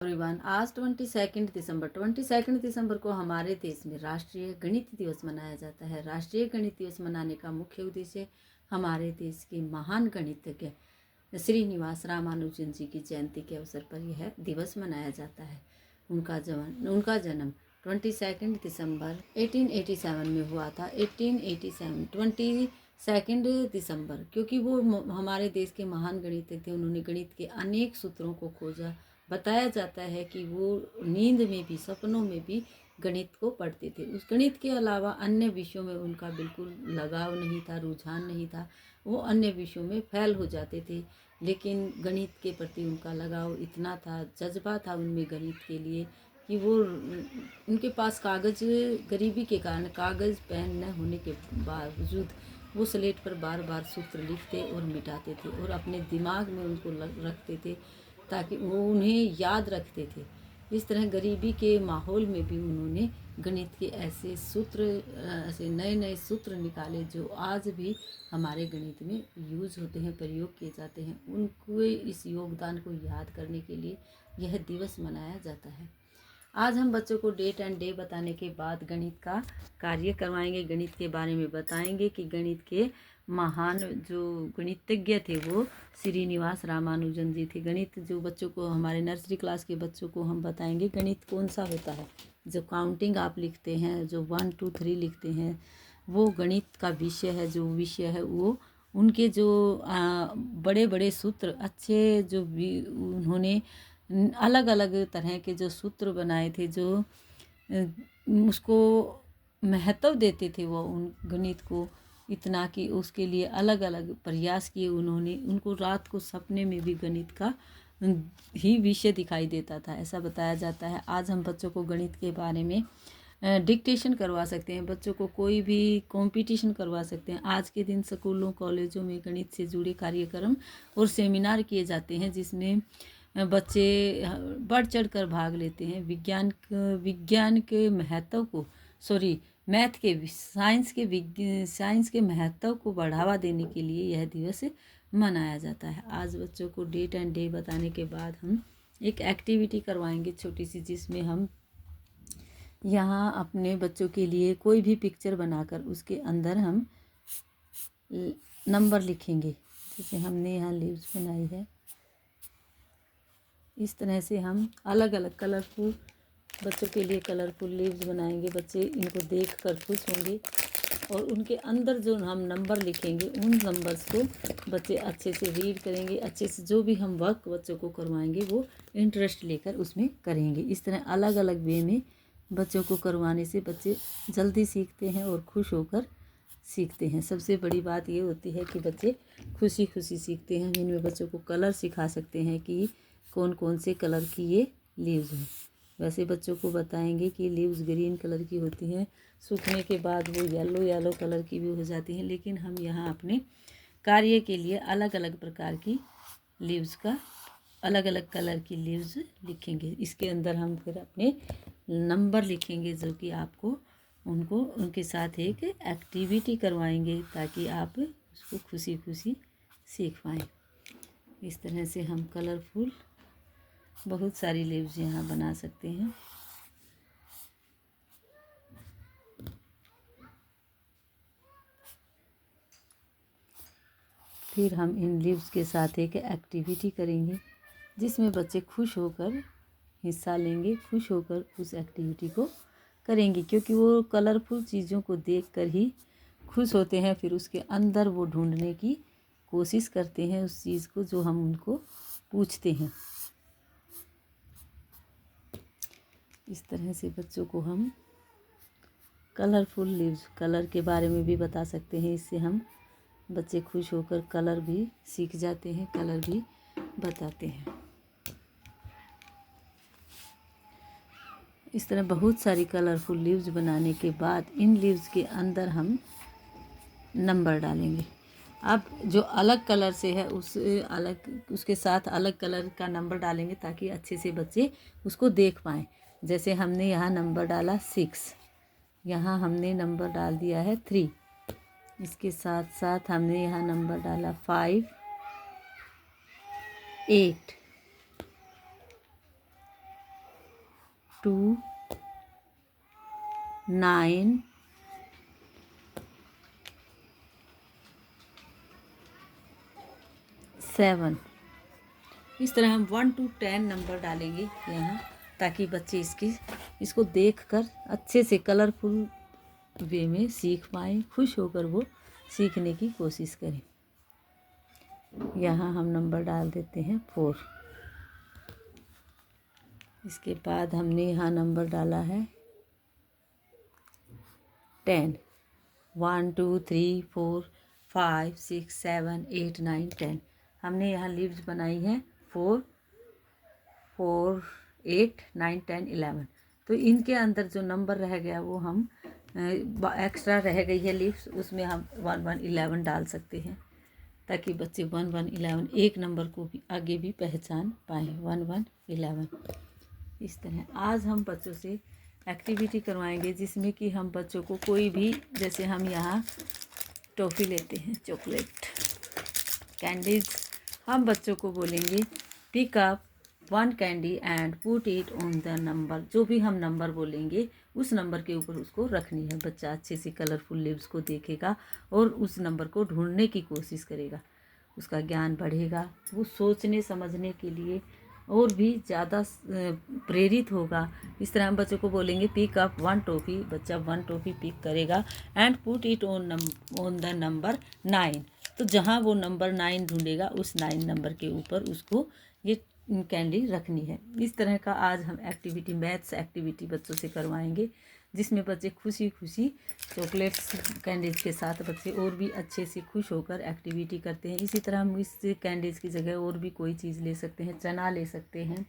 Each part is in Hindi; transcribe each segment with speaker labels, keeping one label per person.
Speaker 1: एवरीवन, आज 22 दिसंबर को हमारे देश में राष्ट्रीय गणित दिवस मनाया जाता है। राष्ट्रीय गणित दिवस मनाने का मुख्य उद्देश्य हमारे देश के महान गणितज्ञ श्रीनिवास रामानुजन जी की जयंती के अवसर पर यह दिवस मनाया जाता है। उनका जन्म 22 दिसंबर 1887 में हुआ था। 1887 22 दिसंबर, क्योंकि वो हमारे देश के महान गणितज्ञ थे। उन्होंने गणित के अनेक सूत्रों को खोजा। बताया जाता है कि वो नींद में भी, सपनों में भी गणित को पढ़ते थे। उस गणित के अलावा अन्य विषयों में उनका बिल्कुल लगाव नहीं था, रुझान नहीं था। वो अन्य विषयों में फेल हो जाते थे, लेकिन गणित के प्रति उनका लगाव इतना था, जज्बा था उनमें गणित के लिए कि वो उनके पास गरीबी के कारण कागज़ पेन न होने के बावजूद वो स्लेट पर बार बार सूत्र लिखते और मिटाते थे और अपने दिमाग में उनको रखते थे ताकि वो उन्हें याद रखते थे। इस तरह गरीबी के माहौल में भी उन्होंने गणित के ऐसे नए नए सूत्र निकाले जो आज भी हमारे गणित में यूज़ होते हैं, प्रयोग किए जाते हैं। उनके इस योगदान को याद करने के लिए यह दिवस मनाया जाता है। आज हम बच्चों को डेट एंड डे बताने के बाद गणित का कार्य करवाएंगे। गणित के बारे में बताएंगे कि गणित के महान जो गणितज्ञ थे वो श्रीनिवास रामानुजन जी थे। गणित जो बच्चों को, हमारे नर्सरी क्लास के बच्चों को हम बताएंगे गणित कौन सा होता है। जो काउंटिंग आप लिखते हैं, जो 1 2 3 लिखते हैं, वो गणित का विषय है। जो विषय है वो उनके जो बड़े बड़े सूत्र अच्छे जो भी उन्होंने अलग अलग तरह के जो सूत्र बनाए थे, जो उसको महत्व देते थे वो उन गणित को इतना कि उसके लिए अलग अलग प्रयास किए उन्होंने। उनको रात को सपने में भी गणित का ही विषय दिखाई देता था, ऐसा बताया जाता है। आज हम बच्चों को गणित के बारे में डिक्टेशन करवा सकते हैं, बच्चों को कोई भी कंपटीशन करवा सकते हैं। आज के दिन स्कूलों कॉलेजों में गणित से जुड़े कार्यक्रम और सेमिनार किए जाते हैं, जिसमें बच्चे बढ़ चढ़ कर भाग लेते हैं। विज्ञान के महत्व को साइंस के महत्व को बढ़ावा देने के लिए यह दिवस मनाया जाता है। आज बच्चों को डेट एंड डे बताने के बाद हम एक एक्टिविटी करवाएंगे छोटी सी, जिसमें हम यहाँ अपने बच्चों के लिए कोई भी पिक्चर बनाकर उसके अंदर हम नंबर लिखेंगे। जैसे हमने यहाँ लीव्स बनाई है, इस तरह से हम अलग अलग कलरफुल बच्चों के लिए कलरफुल लीव्स बनाएंगे। बच्चे इनको देख कर खुश होंगे और उनके अंदर जो हम नंबर लिखेंगे उन नंबर्स को बच्चे अच्छे से रीड करेंगे। अच्छे से जो भी हम वर्क बच्चों को करवाएंगे वो इंटरेस्ट लेकर उसमें करेंगे। इस तरह अलग अलग वे में बच्चों को करवाने से बच्चे जल्दी सीखते हैं और खुश होकर सीखते हैं। सबसे बड़ी बात ये होती है कि बच्चे खुशी खुशी सीखते हैं। इनमें बच्चों को कलर सिखा सकते हैं कि कौन कौन से कलर की ये लीव्स हैं। वैसे बच्चों को बताएंगे कि लीव्स ग्रीन कलर की होती हैं, सूखने के बाद वो येलो कलर की भी हो जाती हैं। लेकिन हम यहाँ अपने कार्य के लिए अलग अलग प्रकार की लीव्स का अलग अलग कलर की लीव्स लिखेंगे। इसके अंदर हम फिर अपने नंबर लिखेंगे, जो कि आपको उनके साथ एक एक्टिविटी करवाएंगे ताकि आप उसको खुशी खुशी सीख पाएँ। इस तरह से हम कलरफुल बहुत सारी लीव्स यहाँ बना सकते हैं। फिर हम इन लीव्स के साथ एक एक्टिविटी करेंगे, जिसमें बच्चे खुश होकर हिस्सा लेंगे, खुश होकर उस एक्टिविटी को करेंगे, क्योंकि वो कलरफुल चीज़ों को देखकर ही खुश होते हैं। फिर उसके अंदर वो ढूंढने की कोशिश करते हैं उस चीज़ को जो हम उनको पूछते हैं। इस तरह से बच्चों को हम कलरफुल लीव्स कलर के बारे में भी बता सकते हैं। इससे हम बच्चे खुश होकर कलर भी सीख जाते हैं, कलर भी बताते हैं। इस तरह बहुत सारी कलरफुल लीव्स बनाने के बाद इन लीव्स के अंदर हम नंबर डालेंगे। अब जो अलग कलर से है उसके साथ अलग कलर का नंबर डालेंगे ताकि अच्छे से बच्चे उसको देख पाएँ। जैसे हमने यहाँ नंबर डाला 6, यहाँ हमने नंबर डाल दिया है 3, इसके साथ साथ हमने यहाँ नंबर डाला 5, 8, 2 9 7। इस तरह हम 1 to 10 नंबर डालेंगे यहाँ, ताकि बच्चे इसको देखकर अच्छे से कलरफुल वे में सीख पाएँ, खुश होकर वो सीखने की कोशिश करें। यहाँ हम नंबर डाल देते हैं 4। इसके बाद हमने यहाँ नंबर डाला है 10। 1 2 3 4 5 6 7 8 9 10। हमने यहाँ लीव्स बनाई हैं 4 4 8 9 10 11। तो इनके अंदर जो नंबर रह गया वो हम एक्स्ट्रा रह गई है लीव्स, उसमें हम 1 1 11 डाल सकते हैं, ताकि बच्चे 1 1 11 एक नंबर को भी आगे भी पहचान पाएँ। 1 1 11। इस तरह आज हम बच्चों से एक्टिविटी करवाएंगे, जिसमें कि हम बच्चों को कोई भी, जैसे हम यहाँ टॉफ़ी लेते हैं, चॉकलेट, कैंडीज, हम बच्चों को बोलेंगे pick up 1 candy and put it on the number. जो भी हम नंबर बोलेंगे उस नंबर के ऊपर उसको रखनी है। बच्चा अच्छे से कलरफुल लिव्स को देखेगा और उस नंबर को ढूंढने की कोशिश करेगा, उसका ज्ञान बढ़ेगा, वो सोचने समझने के लिए और भी ज़्यादा प्रेरित होगा। इस तरह हम बच्चों को बोलेंगे पिक अप 1 टॉफ़ी, बच्चा 1 टॉफ़ी पिक करेगा and put it on the number 9। तो जहाँ वो नंबर 9 ढूंढेगा उस 9 नंबर के ऊपर उसको ये कैंडी रखनी है। इस तरह का आज हम एक्टिविटी, मैथ्स एक्टिविटी बच्चों से करवाएंगे, जिसमें बच्चे खुशी खुशी चॉकलेट्स कैंडीज़ के साथ बच्चे और भी अच्छे से खुश होकर एक्टिविटी करते हैं। इसी तरह हम इस कैंडीज़ की जगह और भी कोई चीज़ ले सकते हैं, चना ले सकते हैं,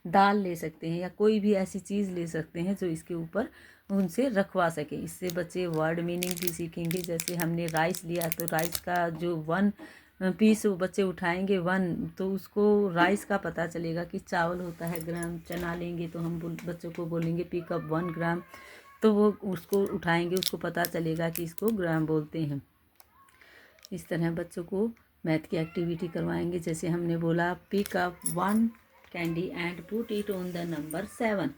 Speaker 1: दाल ले सकते हैं, या कोई भी ऐसी चीज़ ले सकते हैं जो इसके ऊपर उनसे रखवा सके। इससे बच्चे वर्ड मीनिंग भी सीखेंगे। जैसे हमने राइस लिया तो राइस का जो 1 पीस वो बच्चे उठाएंगे 1, तो उसको राइस का पता चलेगा कि चावल होता है ग्राम। चना लेंगे तो हम बच्चों को बोलेंगे पिक अप 1 ग्राम, तो वो उसको उठाएंगे, उसको पता चलेगा कि इसको ग्राम बोलते हैं। इस तरह बच्चों को मैथ की एक्टिविटी करवाएंगे। जैसे हमने बोला pick up 1 candy and put it on the number 7।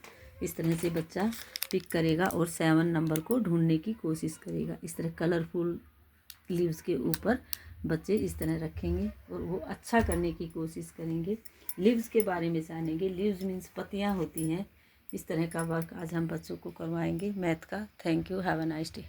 Speaker 1: इस तरह से बच्चा पिक करेगा और 7 नंबर को ढूंढने की कोशिश करेगा। इस तरह कलरफुल लीव्स के ऊपर बच्चे इस तरह रखेंगे और वो अच्छा करने की कोशिश करेंगे। लीव्स के बारे में जानेंगे। लीव्स मीन्स पत्तियाँ होती हैं। इस तरह का वर्क आज हम बच्चों को करवाएंगे मैथ का। Thank you, have a nice day.